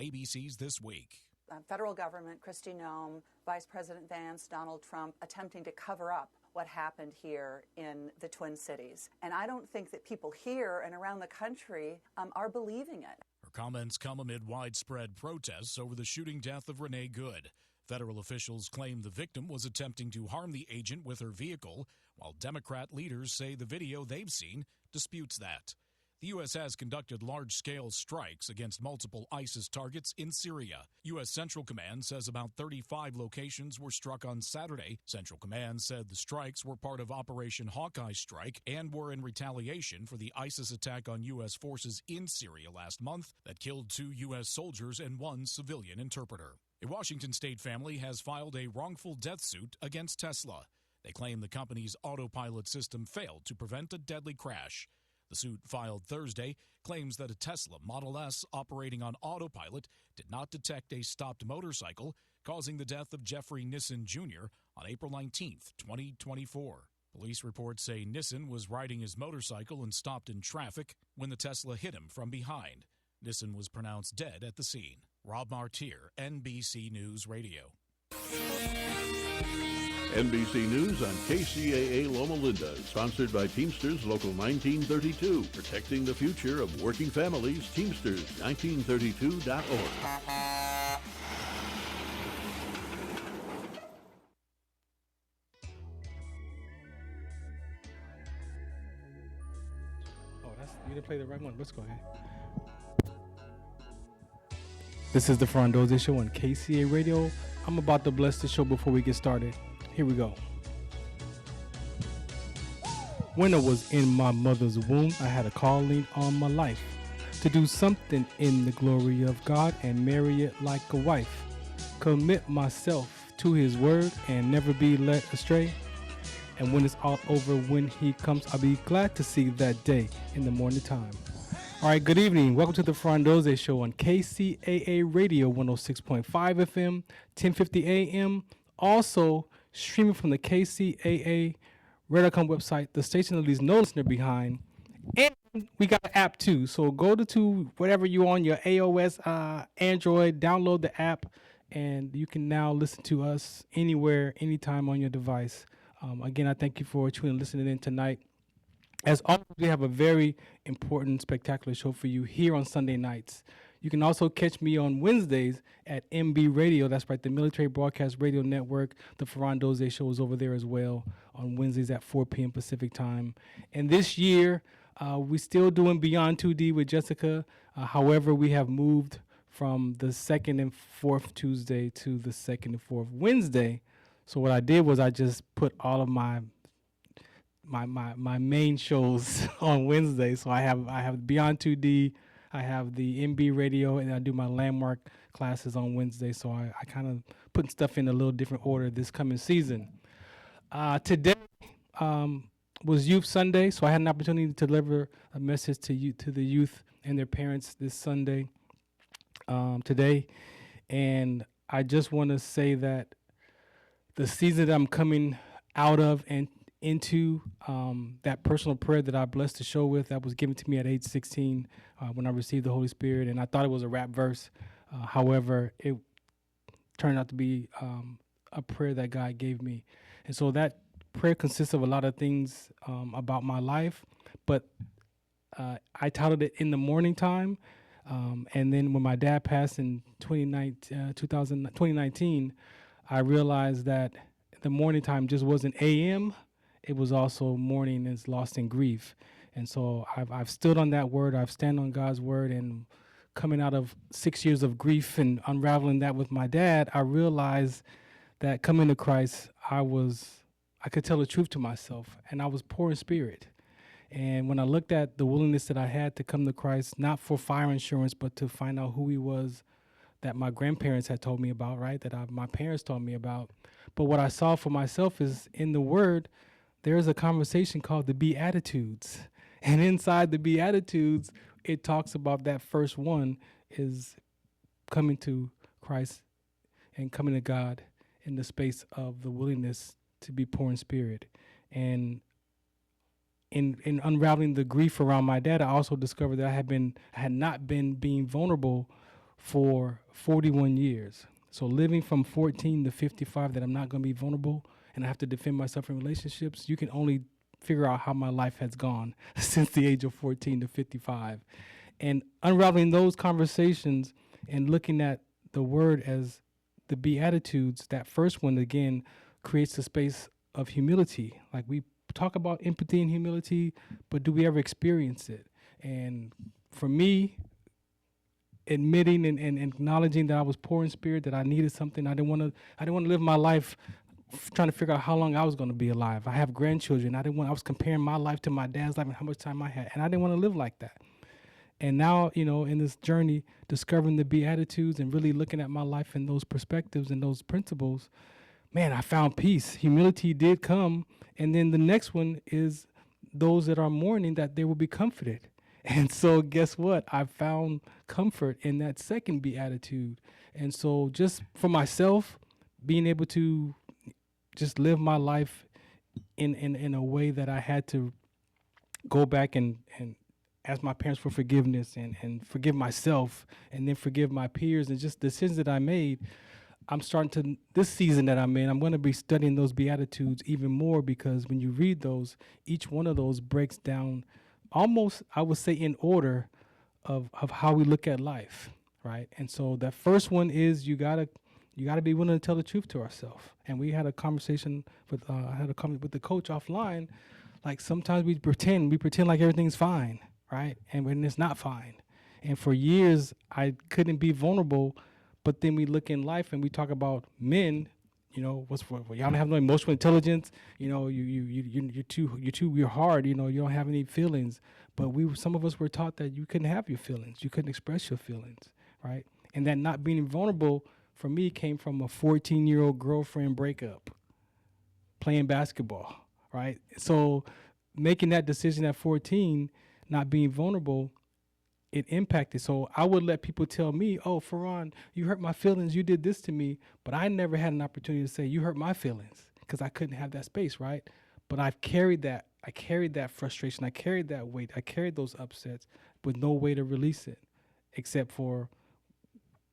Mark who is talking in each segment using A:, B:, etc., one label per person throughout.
A: ABC's This Week.
B: Federal government, Kristi Noem, Vice President Vance, Donald Trump, attempting to cover up what happened here in the Twin Cities. And I don't think that people here and around the country are believing it.
A: Her comments come amid widespread protests over the shooting death of Renee Good. Federal officials claim the victim was attempting to harm the agent with her vehicle, while Democrat leaders say the video they've seen disputes that. The U.S. has conducted large-scale strikes against multiple ISIS targets in Syria. U.S. Central Command says about 35 locations were struck on Saturday. Central Command said the strikes were part of Operation Hawkeye Strike and were in retaliation for the ISIS attack on U.S. forces in Syria last month that killed 2 U.S. soldiers and 1 civilian interpreter. A Washington state family has filed a wrongful death suit against Tesla. They claim the company's autopilot system failed to prevent a deadly crash. The suit, filed Thursday, claims that a Tesla Model S operating on autopilot did not detect a stopped motorcycle, causing the death of Jeffrey Nissen Jr. on April 19, 2024. Police reports say Nissen was riding his motorcycle and stopped in traffic when the Tesla hit him from behind. Nissen was pronounced dead at the scene. Rob Martier, NBC News Radio.
C: NBC News on KCAA Loma Linda, sponsored by Teamsters Local 1932, protecting the future of working families. Teamsters 1932.org.
D: You didn't play the right one. Let's go ahead. This is the Farron Dozier Show on KCA Radio. I'm about to bless the show before we get started. Here we go. When I was in my mother's womb, I had a calling on my life to do something in the glory of God and marry it like a wife. Commit myself to his word and never be led astray. And when it's all over, when he comes, I'll be glad to see that day in the morning time. All right, good evening. Welcome to the Farron Dozier Show on KCAA Radio 106.5 FM, 1050 AM. Also, streaming from the KCAA Radio.com website, the station that leaves no listener behind. And we got an app too. So go to whatever you on your iOS, Android, download the app, and you can now listen to us anywhere, anytime on your device. Again, I thank you for tuning and listening in tonight. As always, we have a very important, spectacular show for you here on Sunday nights. You can also catch me on Wednesdays at MB Radio. That's right, the Military Broadcast Radio Network. The Farron Dozier Show is over there as well on Wednesdays at 4 p.m. Pacific time. And this year, we're still doing Beyond 2D with Jessica. However, we have moved from the second and fourth Tuesday to the second and fourth Wednesday. So what I did was I just put all of my main shows on Wednesday. So I have Beyond 2D, I have the MB Radio, and I do my landmark classes on Wednesday. So I kind of putting stuff in a little different order this coming season. Today was Youth Sunday, so I had an opportunity to deliver a message to the youth and their parents this Sunday today. And I just want to say that the season that I'm coming out of and into, that personal prayer that I blessed the show with, that was given to me at age 16 when I received the Holy Spirit, and I thought it was a rap verse. However, it turned out to be a prayer that God gave me. And so that prayer consists of a lot of things about my life, but I titled it In the Morning Time. And then when my dad passed in 2019, I realized that the morning time just wasn't AM. It was also mourning is lost in grief. And so I've stood on that word. I've stand on God's word. And coming out of 6 years of grief and unraveling that with my dad, I realized that coming to Christ, I could tell the truth to myself, and I was poor in spirit. And when I looked at the willingness that I had to come to Christ, not for fire insurance, but to find out who he was, that my grandparents had told me about, right, that my parents told me about. But what I saw for myself is in the Word, there is a conversation called the Beatitudes. And inside the Beatitudes, it talks about that first one is coming to Christ and coming to God in the space of the willingness to be poor in spirit. And in unraveling the grief around my dad, I also discovered that I had not been being vulnerable for 41 years. So living from 14 to 55 that I'm not going to be vulnerable and I have to defend myself in relationships, you can only figure out how my life has gone since the age of 14 to 55. And unraveling those conversations and looking at the word as the Beatitudes, that first one, again, creates a space of humility. Like we talk about empathy and humility, but do we ever experience it? And for me, admitting and acknowledging that I was poor in spirit, that I needed something, I didn't want to live my life trying to figure out how long I was going to be alive. I have grandchildren. I was comparing my life to my dad's life and how much time I had, and I didn't want to live like that. And now, in this journey, discovering the Beatitudes and really looking at my life in those perspectives and those principles, man, I found peace. Humility did come. And then the next one is those that are mourning, that they will be comforted. And so guess what? I found comfort in that second Beatitude. And so just for myself, being able to just live my life in a way that I had to go back and ask my parents for forgiveness and forgive myself and then forgive my peers and just decisions that I made. I'm starting to, this season that I'm in, I'm going to be studying those Beatitudes even more, because when you read those, each one of those breaks down almost, I would say, in order of how we look at life, right? And so that first one is you gotta be willing to tell the truth to ourselves. And we had a conversation with with the coach offline. Like sometimes we pretend like everything's fine, right? And when it's not fine. And for years I couldn't be vulnerable, but then we look in life and we talk about men, y'all don't have no emotional intelligence, you're hard, you don't have any feelings. But some of us were taught that you couldn't have your feelings, you couldn't express your feelings, right? And that not being vulnerable for me came from a 14-year-old girlfriend breakup, playing basketball, right? So making that decision at 14, not being vulnerable, it impacted. So I would let people tell me, oh, Farron, you hurt my feelings, you did this to me. But I never had an opportunity to say, you hurt my feelings, because I couldn't have that space, right? But I've carried that. I carried that frustration. I carried that weight. I carried those upsets with no way to release it, except for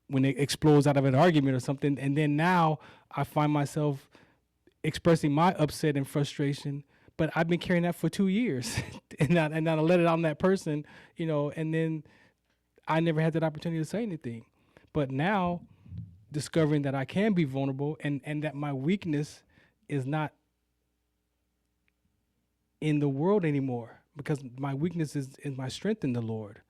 D: when it explodes out of an argument or something. And then now I find myself expressing my upset and frustration, but I've been carrying that for 2 years and I let it on that person, and then I never had that opportunity to say anything. But now discovering that I can be vulnerable and that my weakness is not in the world anymore, because my weakness is my strength in the Lord.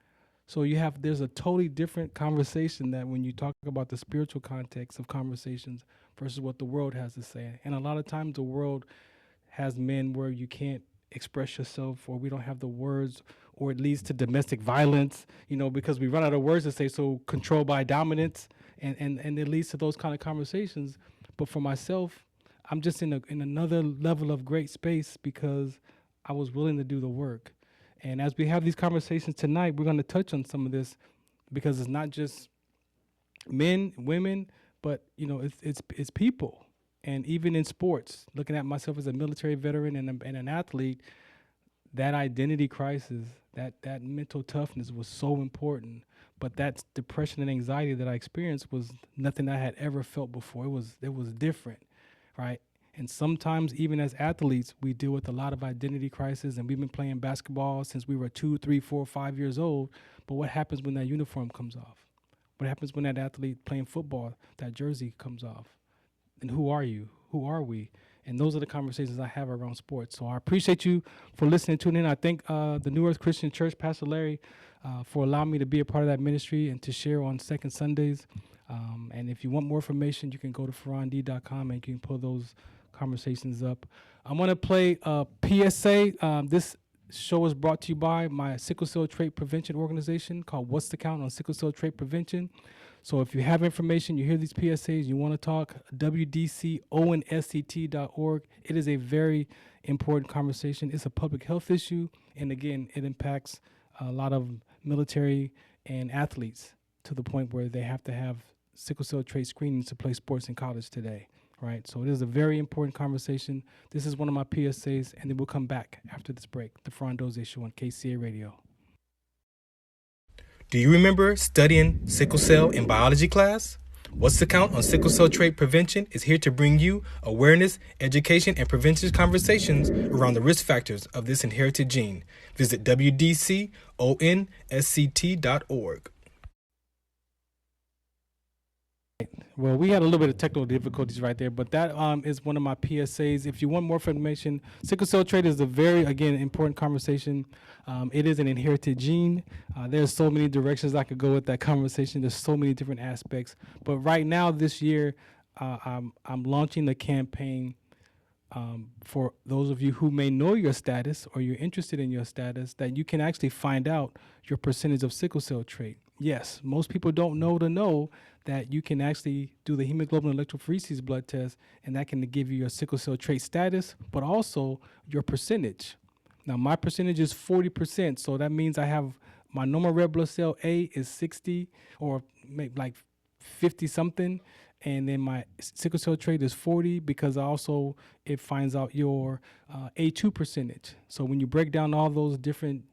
D: So there's a totally different conversation that when you talk about the spiritual context of conversations versus what the world has to say. And a lot of times the world has men where you can't express yourself, or we don't have the words, or it leads to domestic violence, because we run out of words to say, so control by dominance, and it leads to those kind of conversations. But for myself, I'm just in another level of great space because I was willing to do the work. And as we have these conversations tonight, we're going to touch on some of this, because it's not just men, women, but it's people. And even in sports, looking at myself as a military veteran and an athlete, that identity crisis, that mental toughness was so important. But that depression and anxiety that I experienced was nothing I had ever felt before. It was different, right? And sometimes even as athletes, we deal with a lot of identity crisis, and we've been playing basketball since we were 2, 3, 4, 5 years old. But what happens when that uniform comes off? What happens when that athlete playing football, that jersey comes off? And who are you? Who are we? And those are the conversations I have around sports. So I appreciate you for listening, tuning in. I thank the New Earth Christian Church, Pastor Larry, for allowing me to be a part of that ministry and to share on second Sundays. And if you want more information, you can go to farrond.com and you can pull those conversations up. I'm going to play a PSA. This show is brought to you by my sickle cell trait prevention organization called What's the Count on Sickle Cell Trait Prevention. So if you have information, you hear these PSAs, you want to talk, WDCONSCT.org. It is a very important conversation. It's a public health issue. And again, it impacts a lot of military and athletes to the point where they have to have sickle cell trait screenings to play sports in college today, right? So it is a very important conversation. This is one of my PSAs, and then we'll come back after this break. The Farron Dozier Show on KCA Radio. Do you remember studying sickle cell in biology class? What's the Count on Sickle Cell Trait Prevention is here to bring you awareness, education, and prevention conversations around the risk factors of this inherited gene. Visit wdconsct.org. Well, we had a little bit of technical difficulties right there, but that is one of my PSAs. If you want more information, sickle cell trait is a very, again, important conversation. It is an inherited gene. There's so many directions I could go with that conversation. There's so many different aspects. But right now, this year, I'm launching the campaign for those of you who may know your status or you're interested in your status, that you can actually find out your percentage of sickle cell trait. Yes, most people don't know that you can actually do the hemoglobin electrophoresis blood test, and that can give you your sickle cell trait status, but also your percentage. Now, my percentage is 40%, so that means I have my normal red blood cell A is 60 or maybe like 50 something, and then my sickle cell trait is 40 because also it finds out your A2 percentage. So when you break down all those different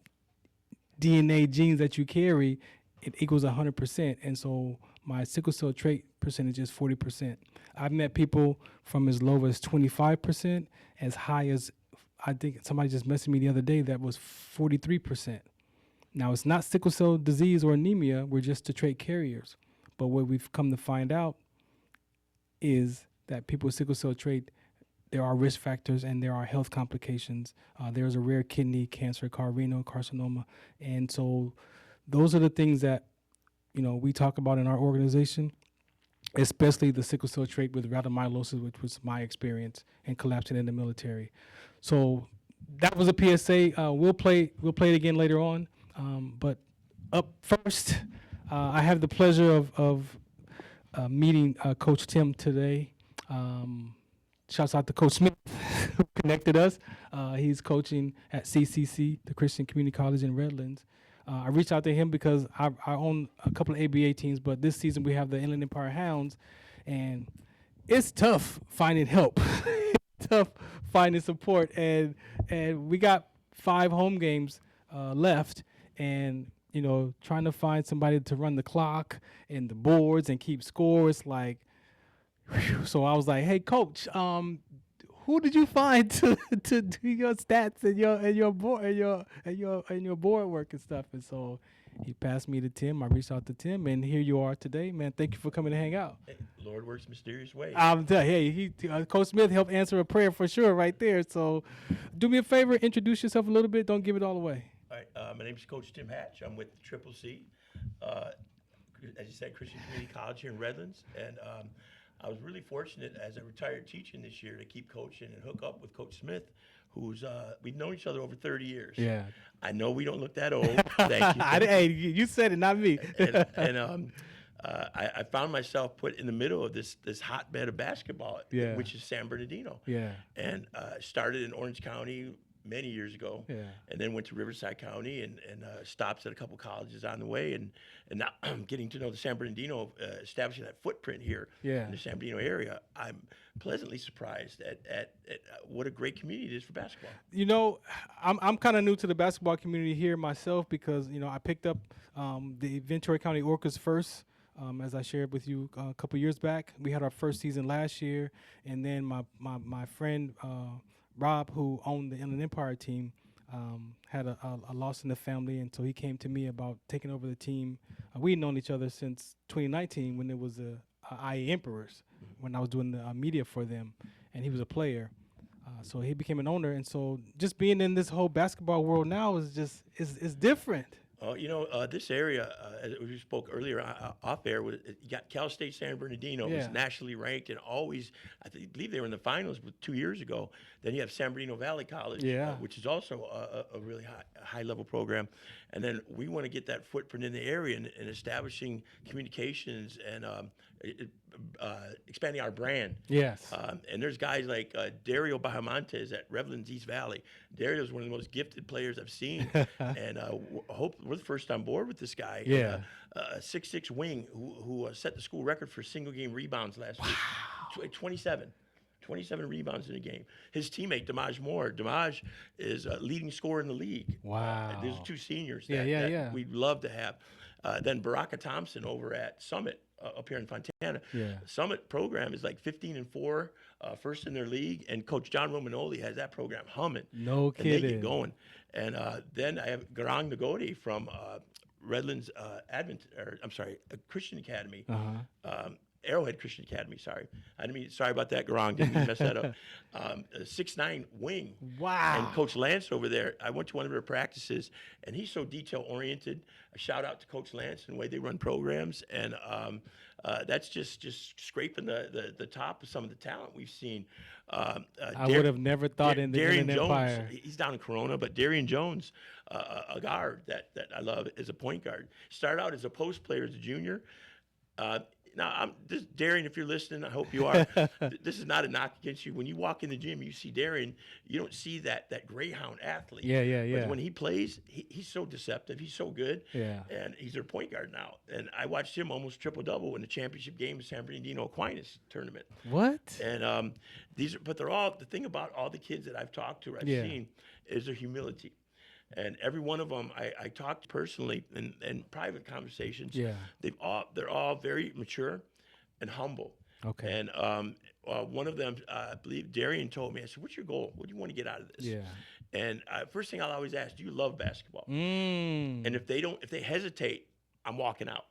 D: DNA genes that you carry, it equals 100%. And so my sickle cell trait percentage is 40%. I've met people from as low as 25%, as high as, I think somebody just messaged me the other day that was 43%. Now, it's not sickle cell disease or anemia. We're just the trait carriers. But what we've come to find out is that people with sickle cell trait, there are risk factors and there are health complications. There's a rare kidney cancer called renal carcinoma. And so those are the things that, you know, we talk about in our organization, especially the sickle cell trait with rhabdomyolysis, which was my experience, and collapsing in the military. So that was a PSA. We'll play it again later on. But up first, I have the pleasure of meeting Coach Tim today. Shouts out to Coach Smith who connected us. He's coaching at CCC, the Christian Community College in Redlands. I reached out to him because I own a couple of ABA teams, but this season we have the Inland Empire Hounds, and it's tough finding help. It's tough finding support, and we got 5 home games left, and you know, trying to find somebody to run the clock and the boards and keep score. It's like, whew. So I was like, hey, Coach, who did you find to do your stats and your board work and stuff? And so he passed me to Tim. I reached out to Tim, and here you are today, man. Thank you for coming to hang out.
E: Hey, Lord works mysterious ways.
D: Hey, Coach Smith helped answer a prayer for sure right there. So do me a favor, introduce yourself a little bit. Don't give it all away.
E: All right, my name is Coach Tim Hatch. I'm with Triple C, as you said, Christian Community College here in Redlands, and I was really fortunate as a retired teaching this year to keep coaching and hook up with Coach Smith, who's we've known each other over 30 years.
D: Yeah,
E: I know we don't look that old. Thank you.
D: Hey, you said it, not me.
E: I found myself put in the middle of this hotbed of basketball,
D: yeah,
E: which is San Bernardino.
D: Yeah, and
E: started in Orange County many years ago,
D: yeah,
E: and then went to Riverside County and stops at a couple colleges on the way, and now I'm getting to know the San Bernardino, establishing that footprint here,
D: yeah,
E: in the San Bernardino area. I'm pleasantly surprised at what a great community it is for basketball.
D: You know, I'm kind of new to the basketball community here myself because, you know, I picked up the Ventura County Orcas first. As I shared with you a couple years back, we had our first season last year, and then my friend Rob, who owned the Inland Empire team, had a loss in the family, and so he came to me about taking over the team. We had known each other since 2019 when there was a IA Emperors, when I was doing the media for them, and he was a player. So he became an owner, and so just being in this whole basketball world now is just is different.
E: You know, this area, as we spoke earlier off air, you got Cal State San Bernardino,
D: Yeah.
E: was nationally ranked and always, believe they were in the finals 2 years ago. Then you have San Bernardino Valley College,
D: Yeah.
E: Which is also a really high level program. And then we want to get that footprint in the area and establishing communications and expanding our brand.
D: Yes.
E: And there's guys like Dario Bahamontes at Redlands East Valley. Dario's one of the most gifted players I've seen, and hope we're the first on board with this guy.
D: Yeah.
E: A 6'6" wing who set the school record for single game rebounds last week. 27 rebounds in a game. His teammate, Damaj Moore. Damaj is a leading scorer in the league.
D: Wow.
E: There's 2 seniors
D: Yeah.
E: that we'd love to have. Then Baraka Thompson over at Summit up here in Fontana.
D: Yeah.
E: Summit program is like 15-4, first in their league, and Coach John Romanoli has that program humming.
D: No
E: And they
D: kidding.
E: get going. And then I have Garang Nagodi from Redlands Christian Academy. Arrowhead Christian Academy, sorry. Sorry about that, Garang, didn't mean to mess that up. 6'9" wing.
D: Wow.
E: And Coach Lance over there, I went to one of their practices, and he's so detail-oriented. A shout-out to Coach Lance and the way they run programs. And that's just scraping the top of some of the talent we've seen.
D: I would have never thought in the
E: Darian
D: Inland
E: Jones,
D: Empire.
E: he's down in Corona, but Darian Jones, a guard that I love, is a point guard. Started out as a post player as a junior. Now, Darian, if you're listening, I hope you are. This is not a knock against you. When you walk in the gym, you see Darian, you don't see that Greyhound athlete.
D: Yeah.
E: But when he plays, he's so deceptive. He's so good.
D: Yeah.
E: And he's their point guard now. And I watched him almost triple-double in the championship game of San Bernardino Aquinas tournament.
D: What?
E: And they're all, the thing about all the kids that I've talked to or I've seen is their humility. And every one of them, I talked personally in private conversations.
D: Yeah.
E: They're all very mature and humble.
D: Okay.
E: And one of them, I believe Darian told me, I said, "What's your goal? What do you want to get out of this?"
D: Yeah.
E: And first thing I'll always ask, "Do you love basketball?"
D: Mm.
E: And if they hesitate, I'm walking out.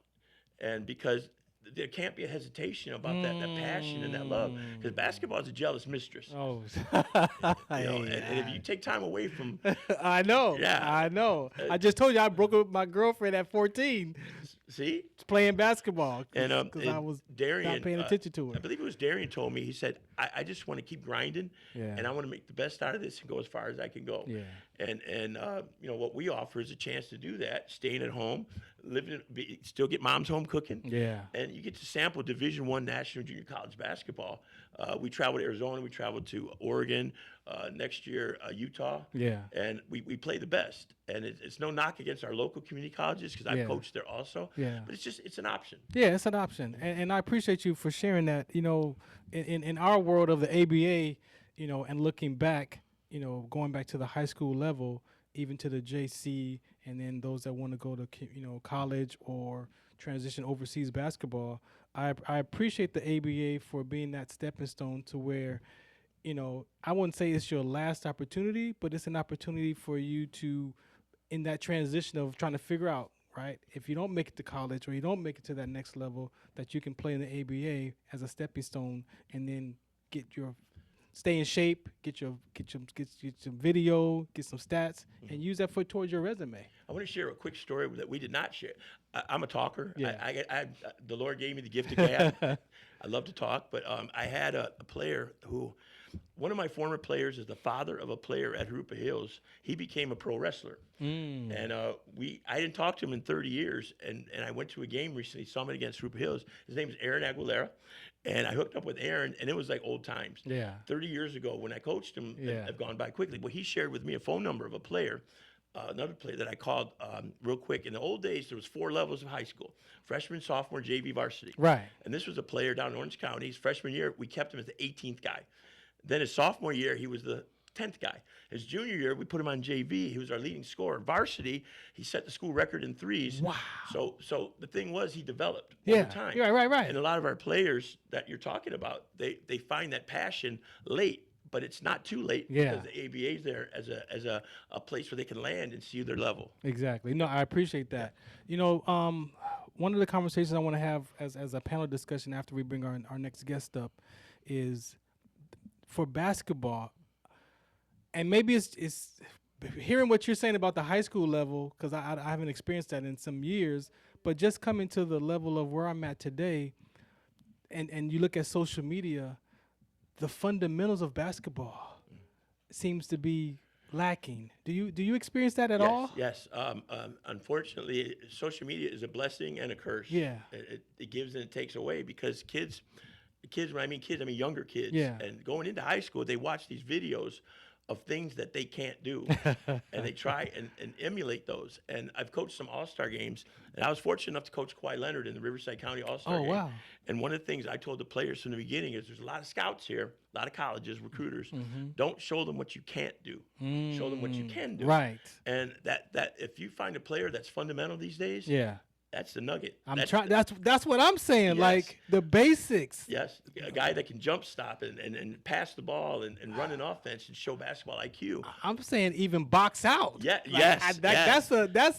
E: And because there can't be a hesitation about that passion and that love, because basketball is a jealous mistress.
D: Oh.
E: And if you take time away from,
D: I know.
E: Yeah.
D: I know. I just told you I broke up with my girlfriend at 14
E: see,
D: playing basketball
E: and
D: because I was
E: Darian,
D: not paying attention to her.
E: I believe it was Darian told me. He said, "I just want to keep grinding, and I want to make the best out of this and go as far as I can go."
D: Yeah.
E: And what we offer is a chance to do that, staying at home, still get mom's home cooking.
D: Yeah.
E: And you get to sample Division I National Junior College basketball. We traveled to Arizona. We traveled to Oregon. Next year, Utah.
D: Yeah.
E: And we play the best. And it's no knock against our local community colleges because I've coached there also.
D: Yeah.
E: But it's an option.
D: Yeah, it's an option. And I appreciate you for sharing that. In our world of the ABA, and looking back, going back to the high school level, even to the JC, and then those that want to go to, college or transition overseas basketball, I appreciate the ABA for being that stepping stone to where, I wouldn't say it's your last opportunity, but it's an opportunity for you to, in that transition of trying to figure out, right, if you don't make it to college or you don't make it to that next level, that you can play in the ABA as a stepping stone and then stay in shape, get some video, get some stats, and use that towards your resume.
E: I want to share a quick story that we did not share. I'm a talker.
D: Yeah.
E: The Lord gave me the gift of gab. I love to talk, but I had a player who, one of my former players is the father of a player at Harupa Hills. He became a pro wrestler. And I didn't talk to him in 30 years, and I went to a game recently, Summit against Harupa Hills. His name is Aaron Aguilera. And I hooked up with Aaron, and it was like old times.
D: Yeah.
E: 30 years ago when I coached him, have gone by quickly. Well, he shared with me a phone number of a player, another player that I called real quick. In the old days, there was 4 levels of high school: freshman, sophomore, JV, varsity.
D: Right.
E: And this was a player down in Orange County. His freshman year, we kept him as the 18th guy. Then his sophomore year, he was the 10th guy. His junior year, we put him on JV. He was our leading scorer. Varsity, he set the school record in threes.
D: Wow.
E: So the thing was, he developed
D: Yeah.
E: over time.
D: Yeah, right.
E: And a lot of our players that you're talking about, they find that passion late, but it's not too late because the ABA is there as a place where they can land and see their level.
D: Exactly. No, I appreciate that. One of the conversations I want to have as a panel discussion after we bring our next guest up is for basketball. And maybe it's hearing what you're saying about the high school level, because I haven't experienced that in some years, but just coming to the level of where I'm at today, and you look at social media, the fundamentals of basketball seems to be lacking. Do you experience that at all?
E: Yes. Unfortunately, social media is a blessing and a curse.
D: Yeah.
E: It gives and it takes away because kids, when I mean kids, I mean younger kids.
D: Yeah.
E: And going into high school, they watch these videos of things that they can't do, and they try and emulate those. And I've coached some all-star games, and I was fortunate enough to coach Kawhi Leonard in the Riverside County All-Star game.
D: Wow.
E: And one of the things I told the players from the beginning is there's a lot of scouts here, a lot of colleges, recruiters. Don't show them what you can't do. Show them what you can do.
D: Right.
E: And that if you find a player that's fundamental these days,
D: Yeah.
E: That's the nugget.
D: That's what I'm saying.
E: Yes.
D: Like the basics.
E: Yes, a guy that can jump stop and pass the ball and run an offense and show basketball IQ.
D: I'm saying even box out.
E: Yeah,
D: Like,
E: yes,
D: that's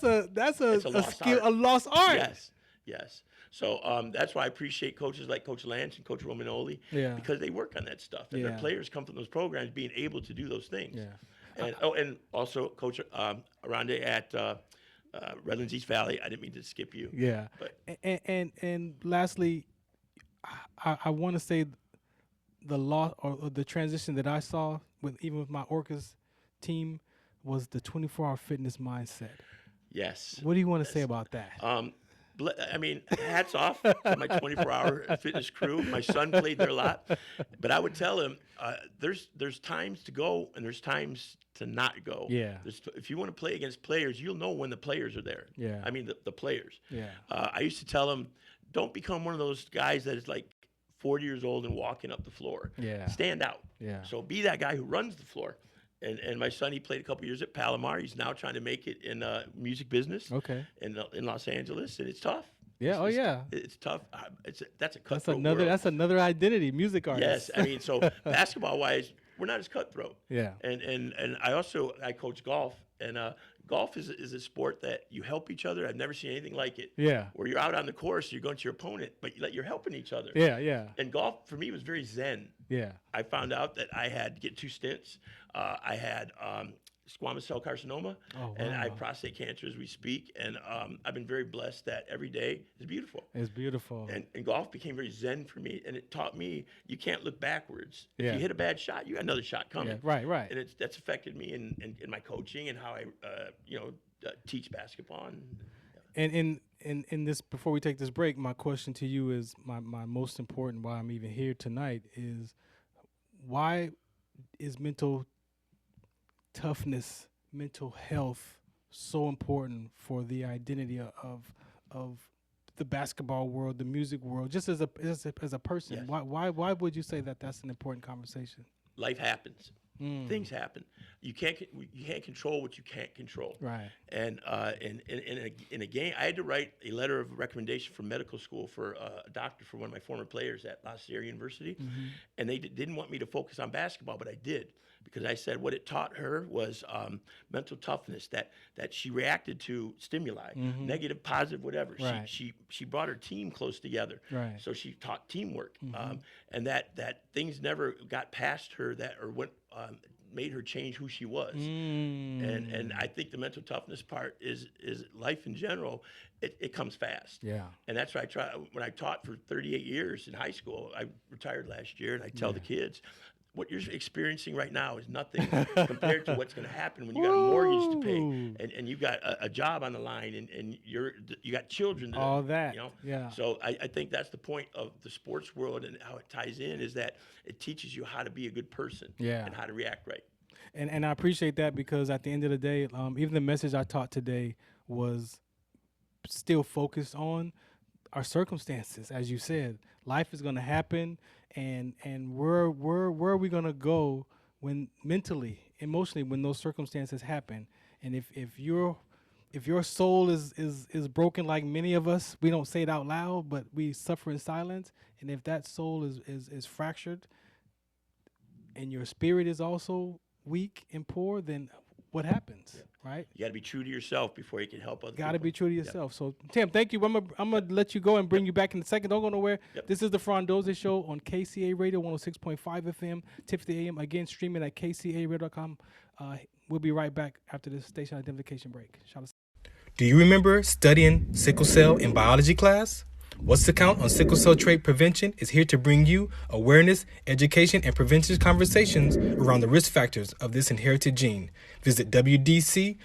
D: a skill, a lost art.
E: Yes. So that's why I appreciate coaches like Coach Lance and Coach Romanoli, because they work on that stuff, and their players come from those programs being able to do those things. Yeah. And also Coach Aronde at Redlands East Valley. I didn't mean to skip you.
D: Yeah.
E: But
D: and lastly, I want to say the loss or the transition that I saw with my Orcas team was the 24-hour fitness mindset.
E: Yes.
D: What do you want to say about that?
E: I mean, hats off to my 24-hour fitness crew. My son played there a lot, but I would tell him there's times to go and there's times to not go.
D: Yeah.
E: If you want to play against players, you'll know when the players are there.
D: Yeah.
E: I mean, the players.
D: Yeah.
E: I used to tell him, don't become one of those guys that is like 40 years old and walking up the floor.
D: Yeah.
E: Stand out.
D: Yeah.
E: So be that guy who runs the floor. And my son, he played a couple years at Palomar. He's now trying to make it in music business.
D: Okay.
E: In Los Angeles, and it's tough.
D: Yeah.
E: It's tough. That's a cutthroat.
D: That's another identity, music artist.
E: Yes, I mean, so basketball wise, we're not as cutthroat.
D: Yeah.
E: And I coach golf, and golf is a sport that you help each other. I've never seen anything like it.
D: Yeah.
E: Where you're out on the course, you're going to your opponent, but you're helping each other.
D: Yeah.
E: And golf for me was very zen.
D: Yeah.
E: I found out that I had to get 2 stents. I had squamous cell carcinoma, and I have prostate cancer as we speak. And I've been very blessed that every day is beautiful.
D: It's beautiful.
E: And golf became very zen for me, and it taught me you can't look backwards.
D: Yeah.
E: If you hit a bad shot, you got another shot coming.
D: Yeah, right.
E: And that's affected me in my coaching and how I teach basketball.
D: And in this, before we take this break, my question to you is my most important, why I'm even here tonight, is why is mental toughness, mental health so important for the identity of the basketball world, the music world, just as a person?
E: Yes.
D: Why would you say that that's an important conversation?
E: Life happens. Things happen. You can't control what you can't control.
D: Right.
E: And in a game, I had to write a letter of recommendation for medical school for a doctor for one of my former players at La Sierra University, and they didn't want me to focus on basketball, but I did, because I said what it taught her was mental toughness, that she reacted to stimuli, negative, positive, whatever.
D: Right.
E: She brought her team close together.
D: Right.
E: So she taught teamwork, and that things never got past her made her change who she was. And I think the mental toughness part is life in general. It comes fast.
D: Yeah.
E: And that's what I try. When I taught for 38 years in high school, I retired last year, and I tell the kids, what you're experiencing right now is nothing compared to what's going to happen when you got a mortgage to pay and you've got a job on the line and you got children.
D: All that.
E: Yeah. So I think that's the point of the sports world and how it ties in, is that it teaches you how to be a good person and how to react right.
D: And I appreciate that, because at the end of the day, even the message I taught today was still focused on our circumstances. As you said, life is going to happen, and where are we going to go when mentally, emotionally, when those circumstances happen? And if your soul is broken, like many of us, we don't say it out loud, but we suffer in silence. And if that soul is fractured, and your spirit is also weak and poor, then what happens, right?
E: You got to be true to yourself before you can help other people.
D: Got to be true to yourself. So, Tim, thank you. I'm gonna let you go and bring you back in a second. Don't go nowhere. This is the Farron Dozier Show on KCA Radio 106.5 FM, 1050 AM. Again, streaming at kcaradio.com. We'll be right back after this station identification break. Do you remember studying sickle cell in biology class? What's the Count on Sickle Cell Trait Prevention is here to bring you awareness, education, and prevention conversations around the risk factors of this inherited gene. Visit wdconsct.org.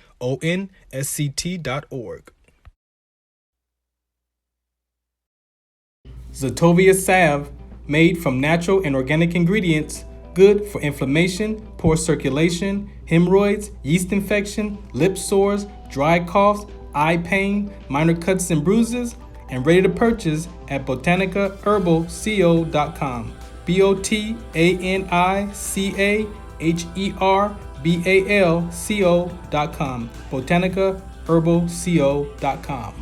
D: Zetovia salve, made from natural and organic ingredients, good for inflammation, poor circulation, hemorrhoids, yeast infection, lip sores, dry coughs, eye pain, minor cuts and bruises, and ready to purchase at botanicaherbalco.com. botanicaherbalco.com. botanicaherbalco.com.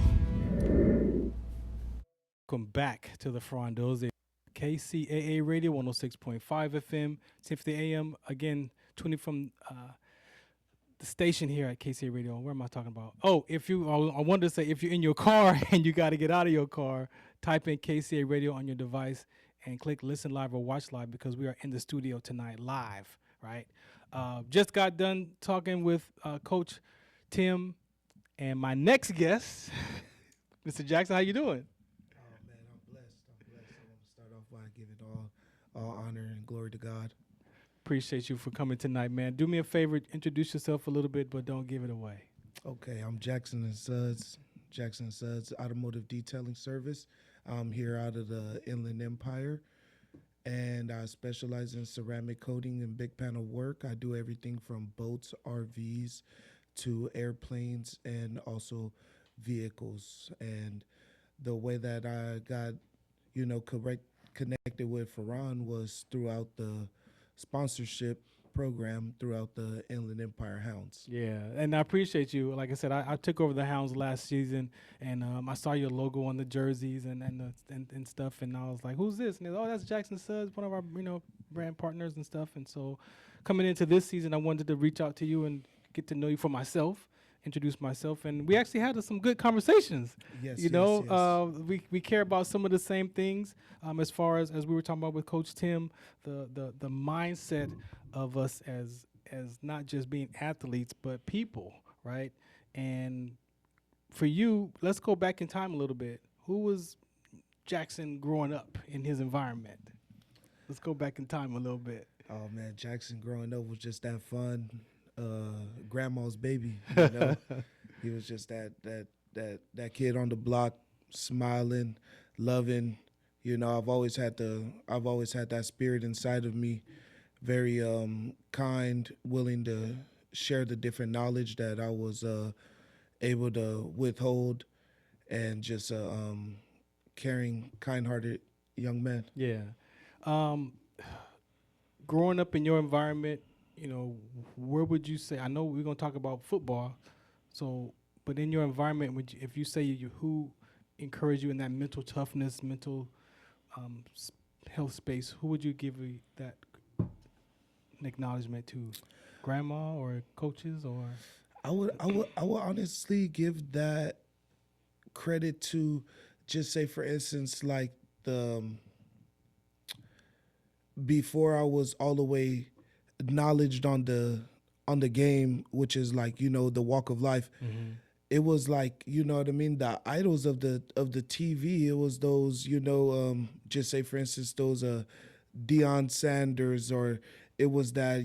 D: Welcome back to the Farron Dozier KCAA Radio 106.5 FM, 1050 AM. Again, tuning from the station here at KCAA Radio. Where am I talking about? Oh, I wanted to say, if you're in your car and you got to get out of your car, type in KCAA Radio on your device and click Listen Live or Watch Live, because we are in the studio tonight live, right? Just got done talking with Coach Tim and my next guest, Mr. Jackson. How you doing?
F: Oh man, I'm blessed. I want to start off by giving all honor and glory to God.
D: Appreciate you for coming tonight, man. Do me a favor, introduce yourself a little bit, but don't give it away.
F: Okay, I'm Jackson and Suds. Jackson and Suds Automotive Detailing Service. I'm here out of the Inland Empire, and I specialize in ceramic coating and big panel work. I do everything from boats, RVs, to airplanes, and also vehicles. And the way that I got, connected with Farron was throughout the sponsorship program throughout the Inland Empire Hounds.
D: Yeah, and I appreciate you. Like I said, I took over the Hounds last season, and I saw your logo on the jerseys and stuff, and I was like, "Who's this?" And they're like, "Oh, that's Jackson Suds, one of our brand partners and stuff." And so, coming into this season, I wanted to reach out to you and get to know you for myself, introduce myself, and we actually had some good conversations.
F: Yes,
D: we care about some of the same things as far as we were talking about with Coach Tim, the mindset of us as not just being athletes but people, right? And for you, let's go back in time a little bit. Who was Jackson growing up in his environment? Let's go back in time a little bit.
F: Oh man, Jackson growing up was just that fun. Grandma's baby, He was just that kid on the block, smiling, loving. I've always had that spirit inside of me, very kind, willing to share the different knowledge that I was able to withhold, and just caring, kind-hearted young man.
D: Yeah. Growing up in your environment, where would you say? I know we're gonna talk about football, but in your environment, if you say who encouraged you in that mental toughness, mental health space, who would you give that acknowledgement to? Grandma or coaches? Or
F: I would honestly give that credit to, just say for instance, like before I was all the way acknowledged on the game, which is like the walk of life.
D: Mm-hmm.
F: It was like, what I mean, the idols of the TV. It was those, just say for instance, those Deion Sanders, or it was that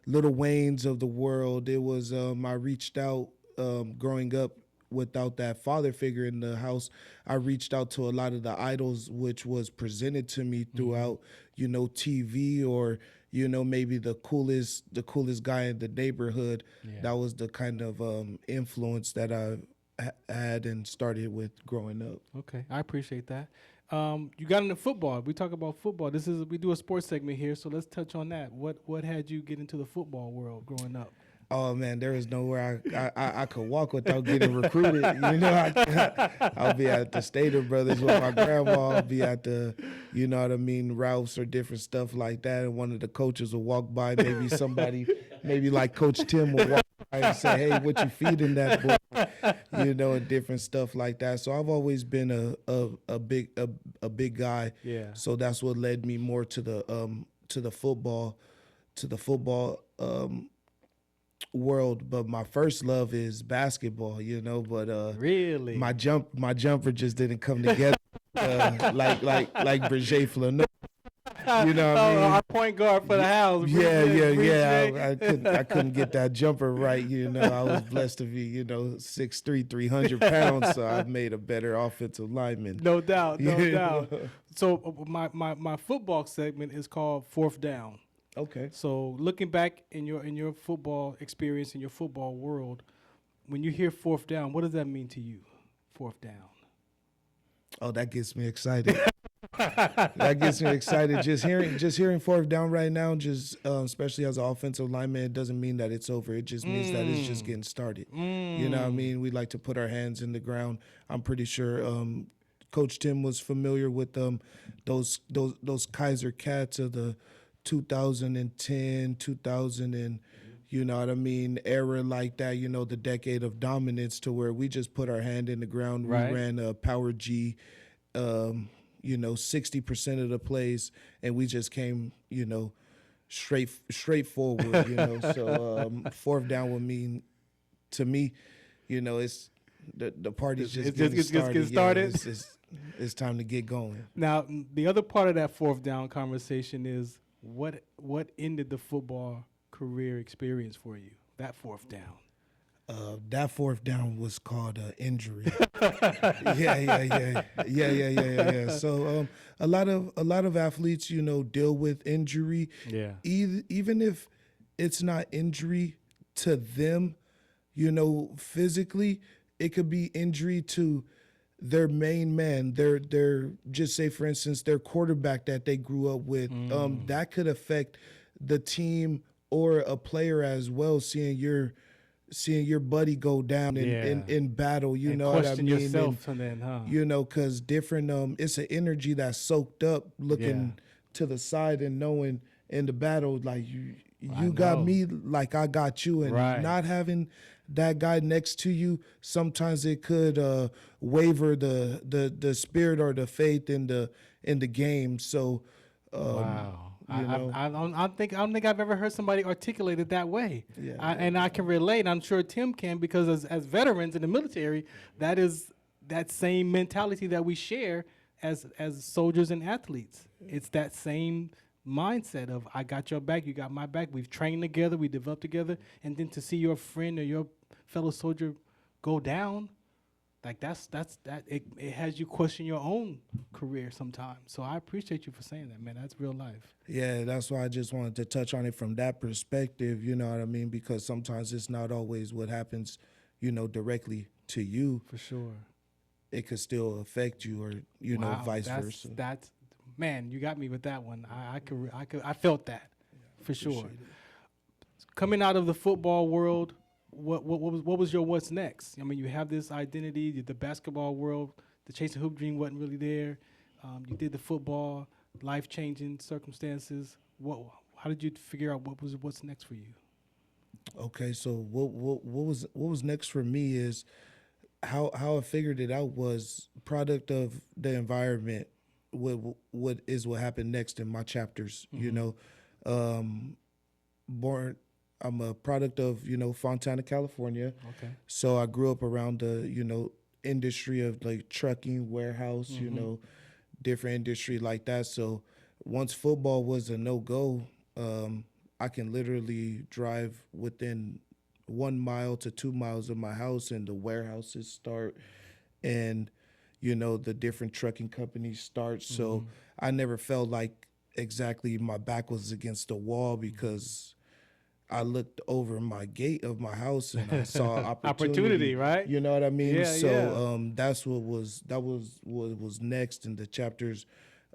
F: Lil Wayne's of the world. It was I reached out growing up without that father figure in the house. I reached out to a lot of the idols which was presented to me throughout TV, or maybe the coolest guy in the neighborhood.
D: Yeah.
F: That was the kind of influence that I had and started with growing up.
D: Okay, I appreciate that. You got into football. We talk about football. We do a sports segment here, so let's touch on that. What had you get into the football world growing up?
F: Oh man, there is nowhere I could walk without getting recruited. I'll be at the Stater Brothers with my grandma. I'll be at the, Ralph's or different stuff like that. And one of the coaches will walk by. Maybe somebody, maybe like Coach Tim will walk by and say, "Hey, what you feeding that boy?" And different stuff like that. So I've always been a big guy.
D: Yeah.
F: So that's what led me more to the football world. But my first love is basketball, but
D: Really?
F: my jumper just didn't come together like Brigitte Flanneau. You know what I mean?
D: Our point guard for the house.
F: Yeah. I couldn't get that jumper right. I was blessed to be 6'3", 300 pounds, so I made a better offensive lineman.
D: No doubt. So my football segment is called Fourth Down.
F: Okay.
D: So looking back in your football experience, in your football world, when you hear fourth down, what does that mean to you? Fourth down.
F: Oh, that gets me excited. That gets me excited. Just hearing fourth down right now, especially as an offensive lineman, it doesn't mean that it's over. It just means that it's just getting started. You know what I mean? We like to put our hands in the ground. I'm pretty sure Coach Tim was familiar with those Kaiser Cats of the 2010, 2000 and you know what I mean, era like that, you know, the decade of dominance to where we just put our hand in the ground.
D: Right.
F: We ran a power G, you know, 60% of the plays, and we just came, you know, straightforward, you know. So fourth down would mean, to me, you know, it's the party's just getting started. Yeah, it's time to get going.
D: Now, the other part of that fourth down conversation is what ended the football career experience for you, that fourth down?
F: That fourth down was called injury. Yeah. So a lot of athletes, you know, deal with injury.
D: Yeah.
F: Even if it's not injury to them, you know, physically, it could be injury to their main man, their just say for instance their quarterback that they grew up with. That could affect the team or a player as well, seeing your buddy go down in battle, you know what I mean?
D: Yourself and then,
F: you know, because different it's an energy that's soaked up looking to the side and knowing in the battle, like you got me like I got you, and not having that guy next to you, sometimes it could waver the spirit or the faith in the game. So
D: wow.
F: You know.
D: I don't think I've ever heard somebody articulate it that way.
F: Yeah.
D: And I can relate. I'm sure Tim can, because as veterans in the military, that is that same mentality that we share as soldiers and athletes. It's that same mindset of I got your back, you got my back. We've trained together, we developed together, and then to see your friend or your fellow soldier go down, like that's it has you question your own career sometimes. So I appreciate you for saying that, man. That's real life.
F: Yeah, that's why I just wanted to touch on it from that perspective, you know what I mean? Because sometimes it's not always what happens, you know, directly to you.
D: For sure.
F: It could still affect you, or, you know, vice versa.
D: That's man, you got me with that one. I felt that, for sure. Coming out of the football world, what was your what's next? I mean, you have this identity, the basketball world, the chasing hoop dream wasn't really there. You did the football, life-changing circumstances. How did you figure out what's next for you? Okay,
F: so what was next for me is how I figured it out was product of the environment. What happened next in my chapters, you know. I'm a product of, you know, Fontana, California.
D: Okay.
F: So I grew up around the, you know, industry of like trucking, warehouse, you know, different industry like that. So once football was a no-go, I can literally drive within 1 mile to 2 miles of my house, and the warehouses start, and, you know, the different trucking companies start. So I never felt like exactly my back was against the wall, because I looked over my gate of my house and I saw opportunity,
D: right?
F: You know what I mean?
D: Yeah,
F: so that's what was next in the chapters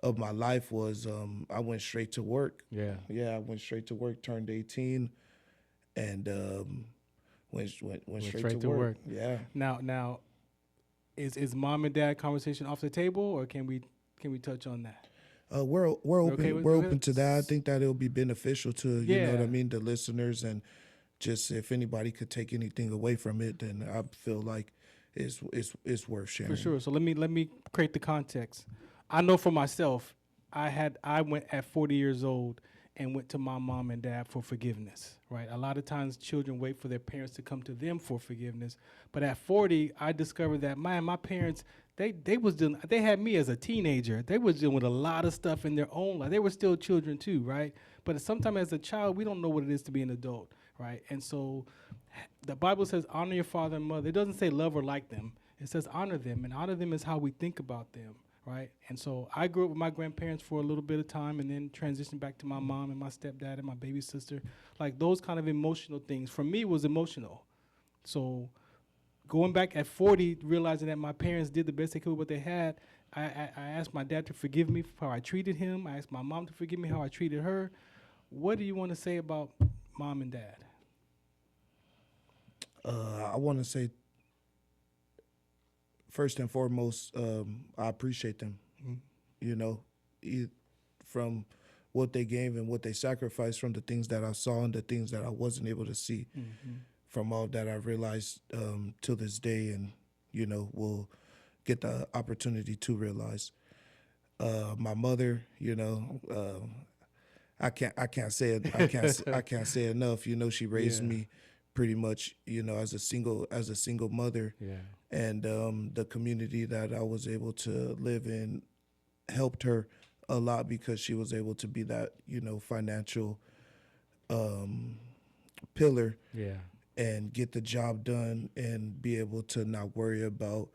F: of my life was I went straight to work.
D: Yeah.
F: I went straight to work, turned 18, and went straight to work. Yeah.
D: Now, is mom and dad conversation off the table, or can we touch on that?
F: We're open.
D: Okay
F: we're open to that. I think that it'll be beneficial to you know what I mean, the listeners, and just if anybody could take anything away from it, then I feel like it's worth sharing.
D: For sure. So let me create the context. I know for myself, I went at 40 years old and went to my mom and dad for forgiveness. Right. A lot of times children wait for their parents to come to them for forgiveness, but at 40, I discovered that my parents. They had me as a teenager. They was dealing with a lot of stuff in their own life. They were still children too, right? But sometimes as a child, we don't know what it is to be an adult, right? And so the Bible says, honor your father and mother. It doesn't say love or like them. It says honor them, and honor them is how we think about them, right? And so I grew up with my grandparents for a little bit of time, and then transitioned back to my mom and my stepdad and my baby sister. Like those kind of emotional things for me was emotional. So going back at 40, realizing that my parents did the best they could with what they had, I asked my dad to forgive me for how I treated him. I asked my mom to forgive me how I treated her. What do you want to say about mom and dad?
F: I want to say, first and foremost, I appreciate them. You know, from what they gave and what they sacrificed, from the things that I saw and the things that I wasn't able to see. From all that I realized till this day, and you know, will get the opportunity to realize. My mother, you know, I can't say enough. You know, she raised me pretty much, you know, as a single mother. And the community that I was able to live in helped her a lot, because she was able to be that, you know, financial pillar and get the job done and be able to not worry about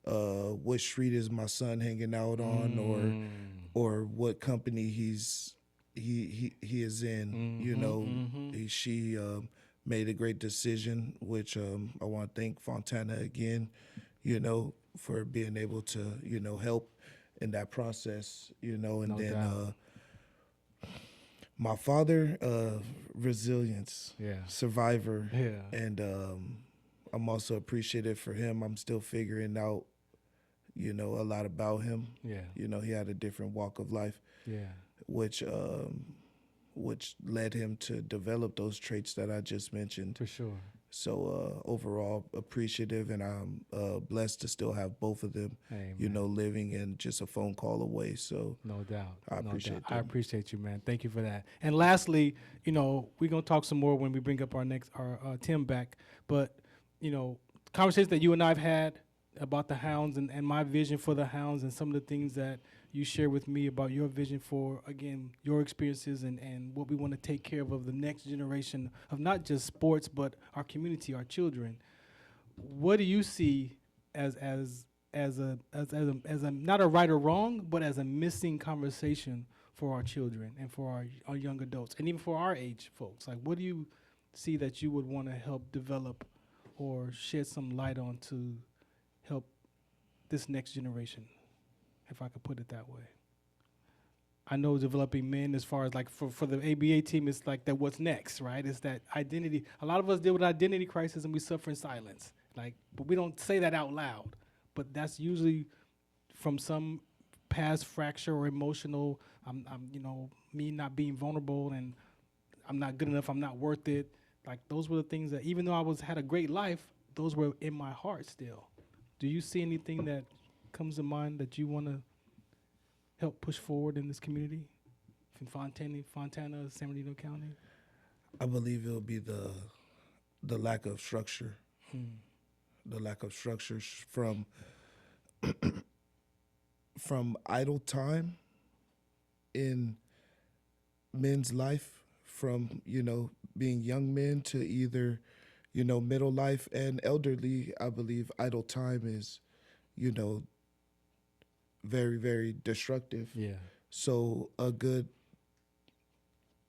F: what street is my son hanging out on, or what company he is in. You know, she made a great decision, which I want to thank Fontana again, you know, for being able to, you know, help in that process, you know. And my father, resilience, survivor, and I'm also appreciative for him. I'm still figuring out, you know, a lot about him. You know, he had a different walk of life, which led him to develop those traits that I just mentioned.
D: For sure.
F: So overall appreciative, and I'm blessed to still have both of them, you know, living and just a phone call away. So
D: no doubt,
F: I appreciate
D: I appreciate you, man. Thank you for that. And lastly, you know, we're gonna talk some more when we bring up our Tim back. But you know, conversations that you and I've had about the Hounds and my vision for the Hounds, and some of the things that you share with me about your vision for, again, your experiences and what we want to take care of the next generation of not just sports, but our community, our children. What do you see as a not a right or wrong, but as a missing conversation for our children and for our young adults, and even for our age folks? Like, what do you see that you would want to help develop or shed some light on to help this next generation, if I could put it that way? I know developing men, as far as like for the ABA team, it's like that what's next, right? It's that identity. A lot of us deal with identity crisis and we suffer in silence. Like, but we don't say that out loud. But that's usually from some past fracture or emotional, I'm you know, me not being vulnerable and I'm not good enough, I'm not worth it. Like, those were the things that, even though I had a great life, those were in my heart still. Do you see anything that comes to mind that you want to help push forward in this community, from Fontana, San Bernardino County?
F: I believe it'll be the lack of structure, the lack of structure from idle time in men's life, from, you know, being young men to either, you know, middle life and elderly. I believe idle time is, you know, very, very destructive. So a good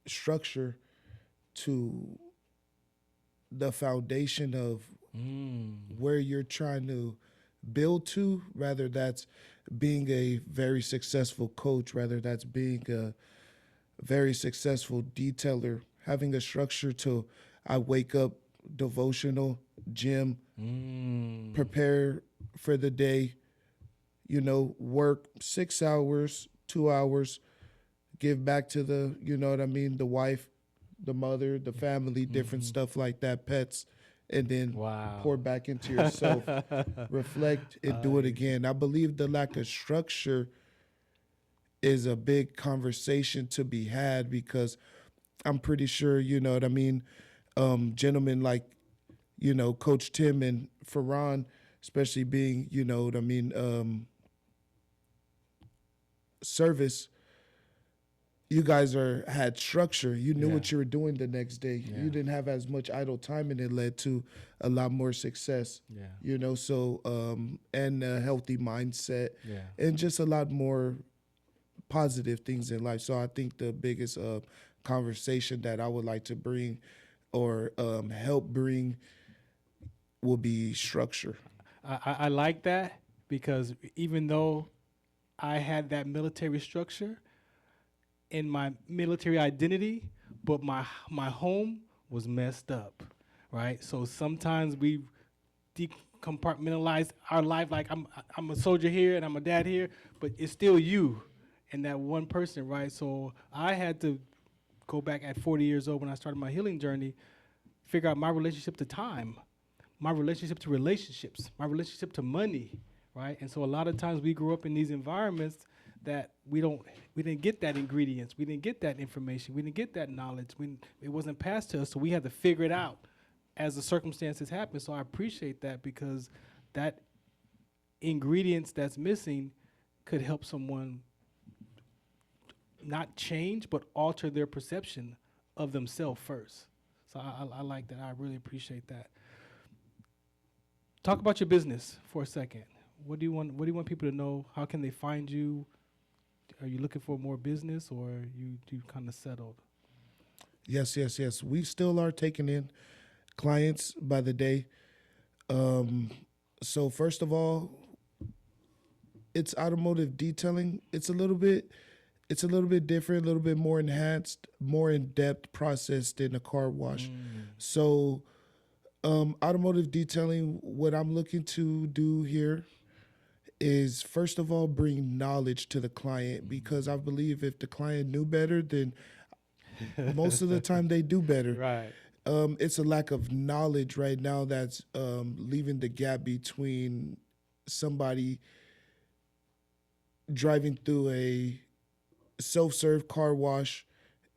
F: structure to the foundation of where you're trying to build to, rather that's being a very successful coach, rather that's being a very successful detailer, having a structure to, I wake up, devotional, gym, prepare for the day, you know, work 6 hours, 2 hours, give back to the, you know what I mean, the wife, the mother, the family, different stuff like that, pets, and then pour back into yourself, reflect, and do it again. I believe the lack of structure is a big conversation to be had, because I'm pretty sure, you know what I mean, gentlemen like, you know, Coach Tim and Farron, especially being, you know what I mean, service, you guys had structure. You knew what you were doing the next day. You didn't have as much idle time, and it led to a lot more success. You know, so and a healthy mindset, and just a lot more positive things in life. So I think the biggest conversation that I would like to bring, or help bring, will be structure.
D: I like that, because even though I had that military structure in my military identity, but my home was messed up, right? So sometimes we decompartmentalize our life. Like I'm a soldier here and I'm a dad here, but it's still you and that one person, right? So I had to go back at 40 years old when I started my healing journey, figure out my relationship to time, my relationship to relationships, my relationship to money, right? And so a lot of times we grew up in these environments that we didn't get that ingredients, we didn't get that information, we didn't get that knowledge, it wasn't passed to us, so we had to figure it out as the circumstances happen. So I appreciate that, because that ingredients that's missing could help someone not change, but alter their perception of themselves first. So I like that. I really appreciate that. Talk about your business for a second. What do you want people to know? How can they find you? Are you looking for more business, or you kind of settled?
F: Yes. We still are taking in clients by the day. So first of all, it's automotive detailing. It's a little bit different, a little bit more enhanced, more in-depth process than a car wash. So automotive detailing, what I'm looking to do here is, first of all, bring knowledge to the client, because I believe if the client knew better, then most of the time they do better.
D: Right.
F: It's a lack of knowledge right now that's leaving the gap between somebody driving through a self-serve car wash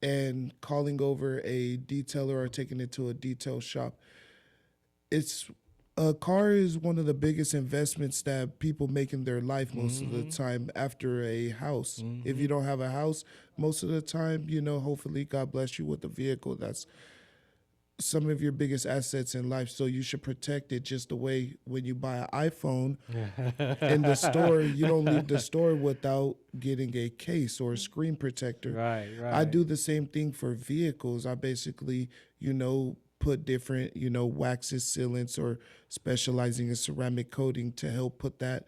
F: and calling over a detailer or taking it to a detail shop. A car is one of the biggest investments that people make in their life most of the time after a house. If you don't have a house, most of the time, hopefully God bless you with a vehicle. That's some of your biggest assets in life. So you should protect it, just the way when you buy an iPhone in the store, you don't leave the store without getting a case or a screen protector.
D: Right.
F: I do the same thing for vehicles. I basically, put different, waxes, sealants, or specializing in ceramic coating to help put that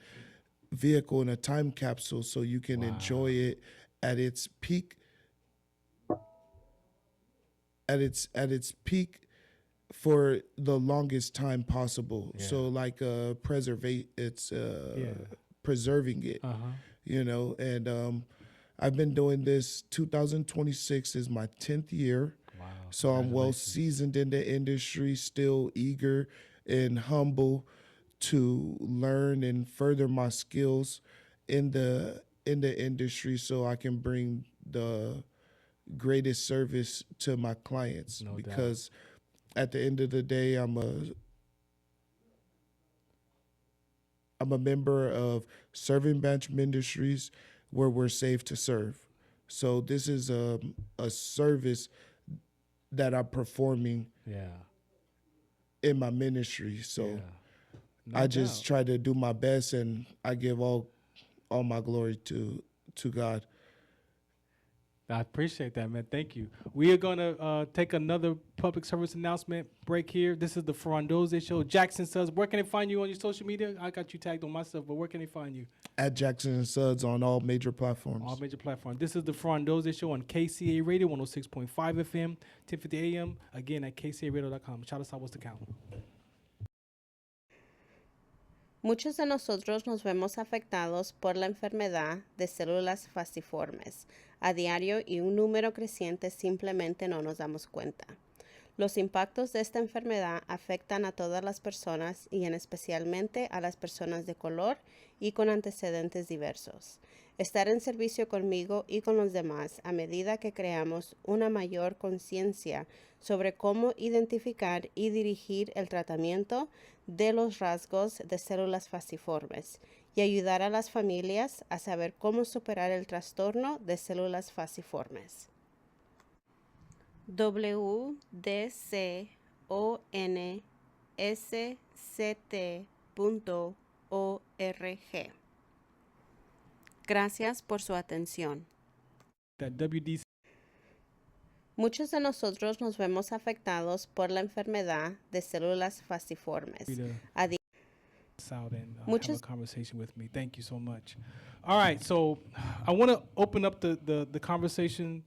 F: vehicle in a time capsule so you can enjoy it at its peak. At its peak for the longest time possible.
D: Yeah.
F: So like preserving it, and I've been doing this. 2026 is my 10th year.
D: Wow.
F: So I'm well seasoned in the industry, still eager and humble to learn and further my skills in the industry, so I can bring the greatest service to my clients.
D: No
F: because at the end of the day, I'm a member of Serving Branch Ministries, where we're safe to serve. So this is a service that I'm performing in my ministry. So I just try to do my best, and I give all my glory to God.
D: I appreciate that, man. Thank you. We are going to take another public service announcement break here. This is the Farron Dozier Show. Jackson Suds, where can they find you on your social media? I got you tagged on myself, but where can they find you?
F: At Jackson Suds on all major platforms.
D: All major platforms. This is the Farron Dozier Show on KCA Radio, 106.5 FM, 1050 AM. Again, at kcaradio.com. Shout us out, what's the count?
G: Muchos de nosotros nos vemos afectados por la enfermedad de células falciformes a diario, y un número creciente simplemente no nos damos cuenta. Los impactos de esta enfermedad afectan a todas las personas, y en especialmente a las personas de color y con antecedentes diversos. Estar en servicio conmigo y con los demás a medida que creamos una mayor conciencia sobre cómo identificar y dirigir el tratamiento de los rasgos de células falciformes, y ayudar a las familias a saber cómo superar el trastorno de células falciformes. wdconsct.org. Gracias por su atención. Muchos de nosotros nos vemos afectados por la enfermedad de células falciformes.
D: Out and have a conversation with me. Thank you so much. All right, so I want to open up the conversation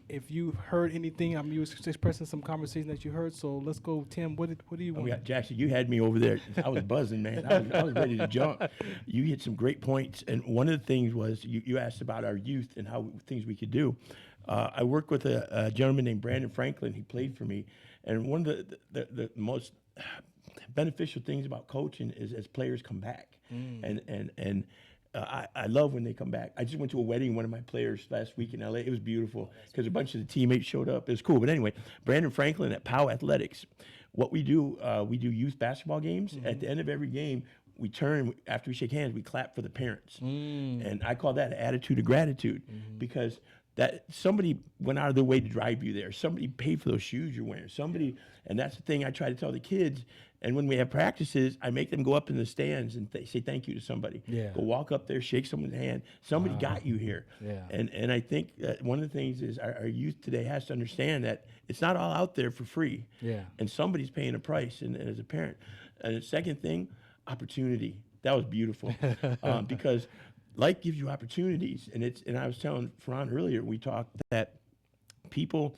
D: if you heard anything, you was expressing some conversation that you heard. So let's go, Tim. What do you want?
E: Yeah, Jackson, you had me over there. I was buzzing, man. I was ready to jump. You hit some great points, and one of the things was you asked about our youth and how things we could do. I worked with a gentleman named Brandon Franklin. He played for me, and one of the most beneficial things about coaching is as players come back, and I love when they come back. I just went to a wedding of one of my players last week in LA. It was beautiful because a bunch of the teammates showed up. It was cool. But anyway, Brandon Franklin at POW Athletics, what we do youth basketball games. At the end of every game, we turn, after we shake hands, we clap for the parents. And I call that an attitude of gratitude because that somebody went out of their way to drive you there. Somebody paid for those shoes you're wearing. And that's the thing I try to tell the kids. And when we have practices, I make them go up in the stands and say thank you to somebody.
D: Yeah.
E: Go walk up there, shake someone's hand. Somebody got you here.
D: Yeah.
E: And I think that one of the things is our youth today has to understand that it's not all out there for free.
D: Yeah.
E: And somebody's paying a price, and as a parent. And the second thing, opportunity. That was beautiful because life gives you opportunities. And I was telling Farron earlier, we talked that people.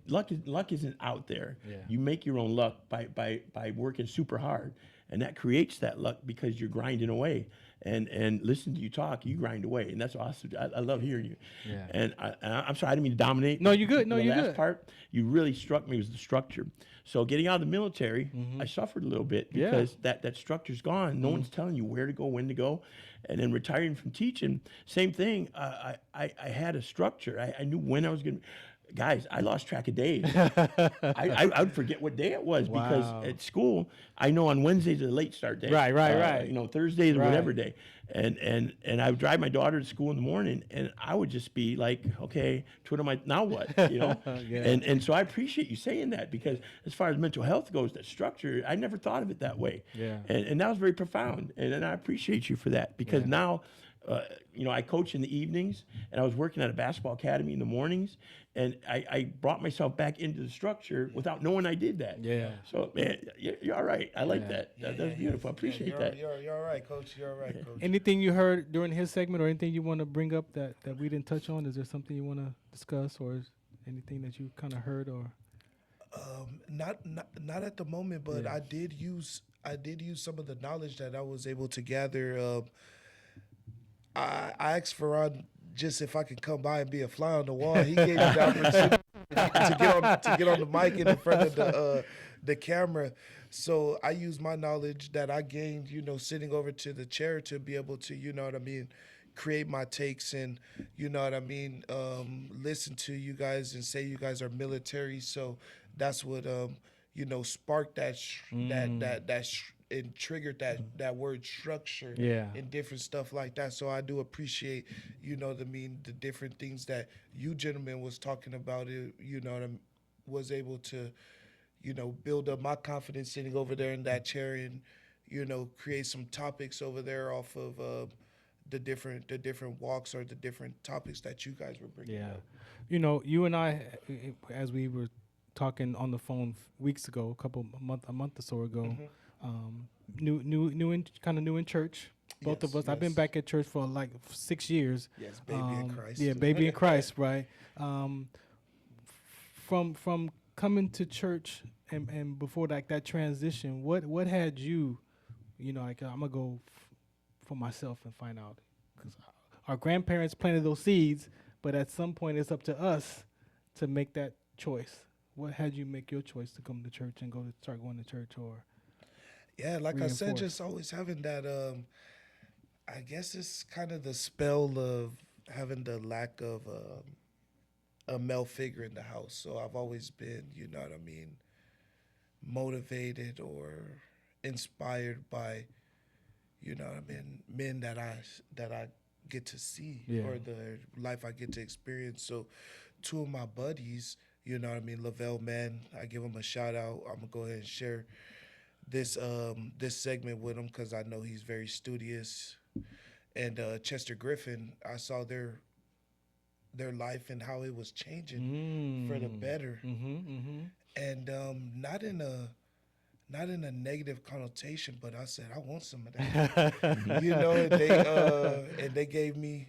E: Luck isn't out there.
D: Yeah.
E: You make your own luck by working super hard, and that creates that luck because you're grinding away. And listen to you talk, you grind away, and that's awesome. I love hearing you.
D: Yeah.
E: And I'm sorry, I didn't mean to dominate.
D: No, you're good. No,
E: the
D: you're
E: last
D: good.
E: part, you really struck me was the structure. So getting out of the military, I suffered a little bit because that structure's gone. No one's telling you where to go, when to go. And then retiring from teaching, same thing. I had a structure. I knew when I was going to. Guys, I lost track of days. I would forget what day it was because at school, I know on Wednesdays are the late start day.
D: Right.
E: You know, Thursdays or whatever day. And I would drive my daughter to school in the morning, and I would just be like, okay, now what? You know? And so I appreciate you saying that because as far as mental health goes, that structure, I never thought of it that way.
D: Yeah.
E: And that was very profound. And I appreciate you for that because now, I coach in the evenings, and I was working at a basketball academy in the mornings, and I brought myself back into the structure without knowing I did that.
D: Yeah.
E: So, man, you're all right. I like that. That's beautiful. I appreciate that.
F: You're all right, Coach. You're all right, Coach.
D: Anything you heard during his segment or anything you want to bring up that we didn't touch on? Is there something you want to discuss or is anything that you kind of heard or?
F: Not at the moment, but I did use some of the knowledge that I was able to gather. I asked Farron just if I could come by and be a fly on the wall. He gave me the opportunity to get on the mic and in front of the camera. So I used my knowledge that I gained, sitting over to the chair to be able to, create my takes and, listen to you guys and say you guys are military. So that's what, sparked that and triggered that word structure and different stuff like that. So I do appreciate, the different things that you gentlemen was talking about. Was able to, build up my confidence sitting over there in that chair and, create some topics over there off of the different walks or the different topics that you guys were bringing up.
D: You and I, as we were talking on the phone weeks ago, a month or so ago. New in church, both of us. I've been back at church for like 6 years.
F: Yes, baby in Christ.
D: Yeah, baby in Christ, right? From coming to church and before that transition, what had you, I'm gonna go for myself and find out because our grandparents planted those seeds, but at some point it's up to us to make that choice. What had you make your choice to come to church and start going to church or?
F: Yeah, like I said, just always having that, I guess it's kind of the spell of having the lack of a male figure in the house. So I've always been, motivated or inspired by, men that I get to see or the life I get to experience. So two of my buddies, Lavelle, man, I give him a shout out. I'm going to go ahead and share this segment with him because I know he's very studious. And Chester Griffin, I saw their life and how it was changing for the better. And not in a negative connotation, but I said I want some of that. And they gave me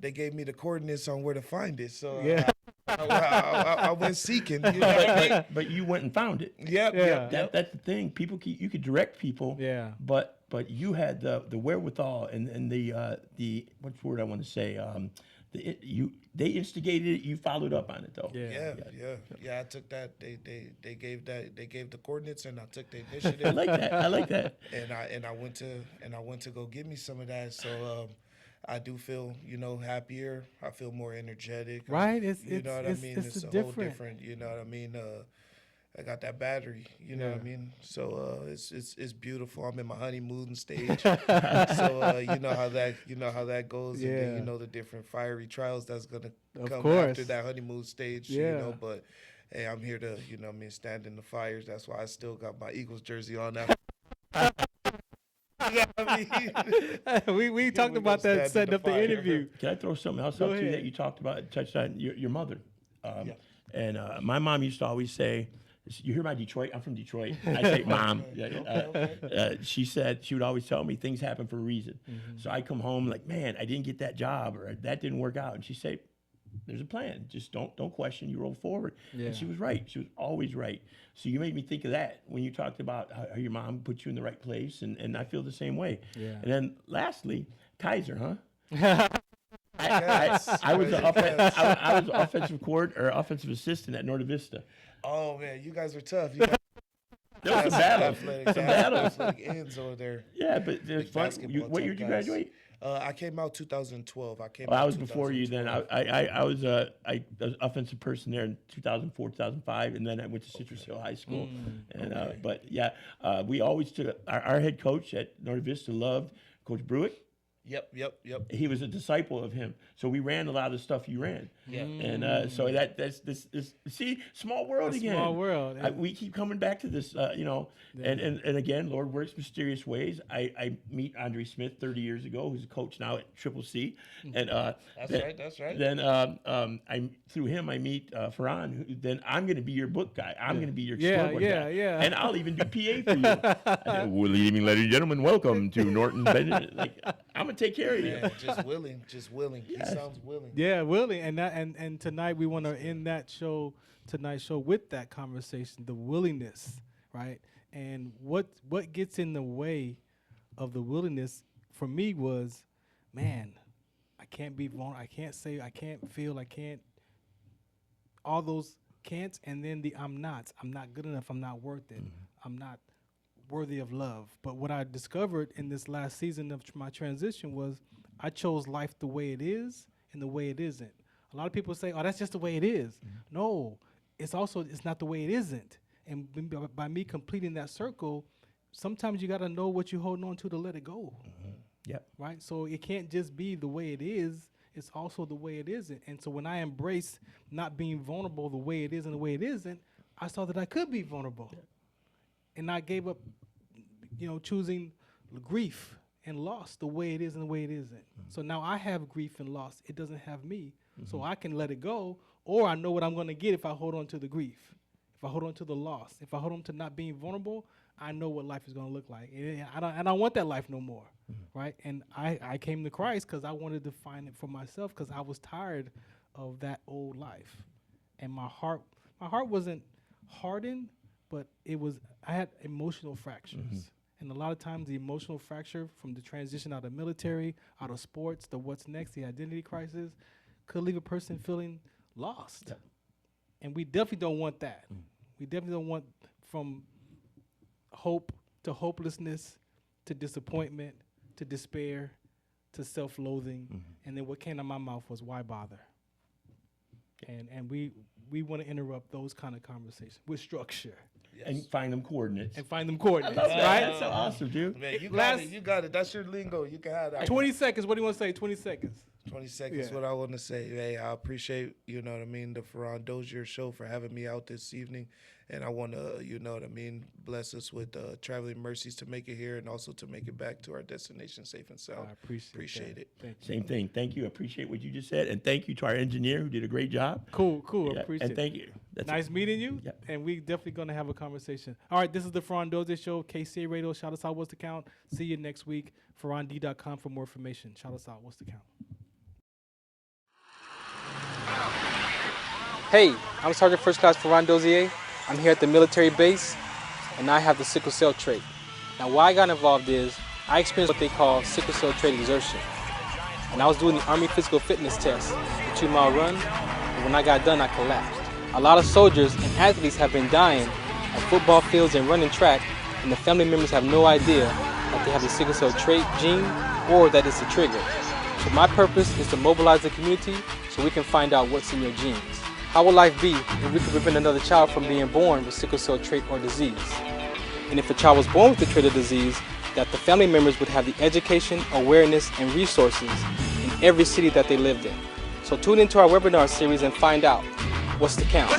F: they gave me the coordinates on where to find it. So
D: Yeah.
F: I went seeking. You know what I mean?
E: But you went and found it.
F: Yep,
D: Yeah.
F: yep.
E: That's the thing. People you could direct people.
D: Yeah.
E: But you had the wherewithal and the what's the word I want to say? They instigated it. You followed up on it though.
F: Yeah. I took that. They gave the coordinates, and I took the initiative.
E: I like that.
F: And I went to go get me some of that. So I do feel, happier. I feel more energetic.
D: Right?
F: You know what I mean?
D: It's
F: It's a whole different. You know what I mean? I got that battery. You know what I mean? So it's beautiful. I'm in my honeymoon stage. So you know how that goes.
D: Yeah.
F: And then you know the different fiery trials that's gonna come
D: course.
F: after that honeymoon stage.
D: Yeah.
F: But hey, I'm here to stand in the fires. That's why I still got my Eagles jersey on now. You know what I mean?
D: we talked about that setting up the interview.
E: Can I throw something else
D: Go
E: up to you
D: ahead.
E: that you talked about, touched on your mother? And my mom used to always say, you hear my Detroit? I'm from Detroit. I say, Mom. She said, she would always tell me things happen for a reason. So I come home like, man, I didn't get that job or that didn't work out. And she'd say, there's a plan. Just don't question. You roll forward.
D: Yeah.
E: And she was right. She was always right. So you made me think of that when you talked about how your mom put you in the right place. And I feel the same way.
D: Yeah.
E: And then lastly, Kaiser, huh?
F: Yes.
E: I was an offensive coordinator or offensive assistant at Norte Vista.
F: Oh man, you guys are tough. You guys
E: There was some battles. Some battles.
F: athletic ends over there.
E: Yeah, but there's
F: Big
E: fun.
F: basketball
E: What year
F: type
E: did you
F: guys.
E: graduate?
F: I came out 2012.
E: I was before you then. I was an offensive person there in 2004, 2005, and then I went to Citrus Hill High School. But yeah, we always took our head coach at Norte Vista loved Coach Brewitt.
F: Yep.
E: He was a disciple of him, so we ran a lot of the stuff you ran.
F: Yeah.
E: And so that's this see small world again.
D: Small world.
E: We keep coming back to this, and again, Lord works mysterious ways. I meet Andre Smith 30 years ago, who's a coach now at Triple C, and
F: That's right.
E: Then through him I meet Farron. Who, then I'm going to be your book guy. I'm going to be your scoreboard guy. And I'll even do PA for you. I said, well, evening, ladies and gentlemen, welcome to Norton. Like I'm gonna take care of you.
F: Yeah, just willing. Yes. He sounds willing.
D: Yeah, willing. And tonight we want to end tonight's show with that conversation, the willingness, right? And what gets in the way of the willingness for me was, man, I can't be vulnerable. I can't say, I can't feel, I can't. All those can'ts, and then the I'm not good enough. I'm not worth it. I'm not worthy of love. But what I discovered in this last season of my transition was I chose life the way it is and the way it isn't. A lot of people say, oh, that's just the way it is. No, it's not the way it isn't. And by me completing that circle, sometimes you got to know what you're holding on to let it go.
E: Yep.
D: Right? So it can't just be the way it is. It's also the way it isn't. And so when I embraced not being vulnerable the way it is and the way it isn't, I saw that I could be vulnerable. Yeah. And I gave up, choosing grief and loss the way it is and the way it isn't. So now I have grief and loss. It doesn't have me. So I can let it go, or I know what I'm going to get if I hold on to the grief, if I hold on to the loss, if I hold on to not being vulnerable. I know what life is going to look like. And I don't want that life no more, right? And I came to Christ because I wanted to find it for myself because I was tired of that old life. And my heart wasn't hardened, but I had emotional fractures. And a lot of times the emotional fracture from the transition out of military, out of sports, the what's next, the identity crisis, could leave a person feeling lost. Yeah. And we definitely don't want that. We definitely don't want from hope to hopelessness to disappointment to despair to self-loathing. And then what came out of my mouth was, why bother? And we want to interrupt those kind of conversations with structure.
E: Yes. And find them coordinates.
D: Right?
E: That's so awesome, dude.
F: Man, you got it. That's your lingo. You can have that.
D: 20 seconds. What do you want to say? 20 seconds.
F: 20 seconds. Yeah. What I want to say. Hey, I appreciate, the Farron Dozier show for having me out this evening. And I want to, bless us with traveling mercies to make it here and also to make it back to our destination safe and sound.
D: I appreciate
F: it.
E: Same thing. Thank you. I appreciate what you just said. And thank you to our engineer who did a great job.
D: Cool.
E: Yeah,
D: Appreciate it.
E: And thank you.
D: That's nice meeting you. Yep. And we definitely going to have a conversation. All right, this is the Farron Dozier Show, KCA Radio. Shout us out. What's the count? See you next week. FarronD.com for more information. Shout us out. What's the count? Hey, I'm Sergeant First Class Farron Dozier. I'm here at the military base, and I have the sickle cell trait. Now, why I got involved is I experienced what they call sickle cell trait exertion. And I was doing the Army physical fitness test, the 2-mile run, and when I got done, I collapsed. A lot of soldiers and athletes have been dying at football fields and running track, and the family members have no idea that they have the sickle cell trait gene or that it's a trigger. So my purpose is to mobilize the community so we can find out what's in your genes. How will life be if we could prevent another child from being born with sickle cell trait or disease? And if a child was born with the trait or disease, that the family members would have the education, awareness, and resources in every city that they lived in. So tune into our webinar series and find out what's the count.